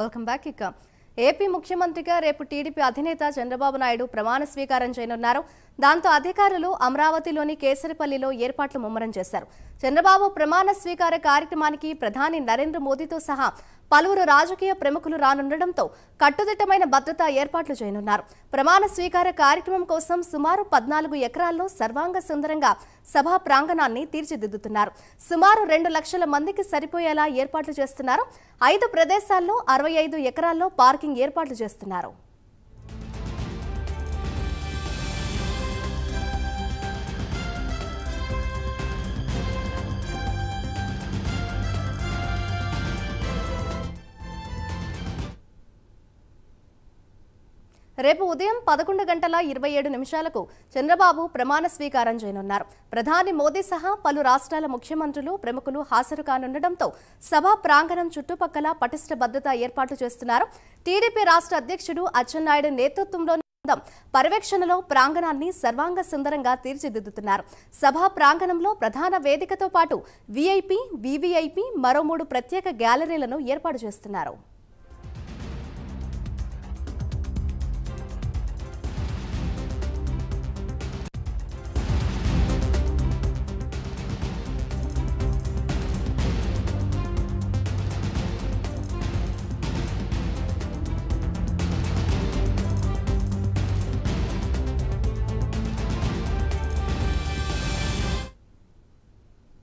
Welcome back. AP ముఖ్యమంత్రిగా రేపు TDP అధినేత చంద్రబాబు నాయుడు ప్రమాణ స్వీకారం చేయనున్నారు. దాంతో అధికారులు అమరావతిలోని కేసరిపల్లిలో ఏర్పాట్లు ముమ్మరం చేశారు. చంద్రబాబు ప్రమాణ స్వీకార కార్యక్రమానికి ప్రధాని నరేంద్ర మోదీతో సహా పలువురు రాజకీయ ప్రముఖులు రానుండడంతో కట్టుదిట్టమైన భద్రతా ఏర్పాట్లు చేయనున్నారు. ప్రమాణ స్వీకార కార్యక్రమం కోసం సుమారు 14 ఎకరాల్లో సర్వాంగ సుందరంగా సభా ప్రాంగణాన్ని తీర్చిదిద్దుతున్నారు. సుమారు 2 లక్షల మందికి సరిపోయేలా ఏర్పాట్లు చేస్తున్నారు. 5 ప్రదేశాల్లో 65 ఎకరాల్లో పార్కింగ్ ఏర్పాట్లు చేస్తున్నారు. రేపు ఉదయం 11:27 చంద్రబాబు ప్రమాణ స్వీకారం చేయనున్నారు. ప్రధాని మోదీ సహా పలు రాష్ట్రాల ముఖ్యమంత్రులు ప్రముఖులు హాజరు కానుండడంతో సభా ప్రాంగణం చుట్టుపక్కల పటిష్ట భద్రతా ఏర్పాట్లు చేస్తున్నారు. టీడీపీ రాష్ట్ర అధ్యక్షుడు అచ్చెన్నాయుడు నేతృత్వంలోని పర్యవేక్షణలో ప్రాంగణాన్ని సర్వాంగ సుందరంగా తీర్చిదిద్దుతున్నారు. సభా ప్రాంగణంలో ప్రధాన వేదికతో పాటు వీఐపీ, వీవీఐపీ మరో 3 ప్రత్యేక గ్యాలరీలను ఏర్పాటు చేస్తున్నారు.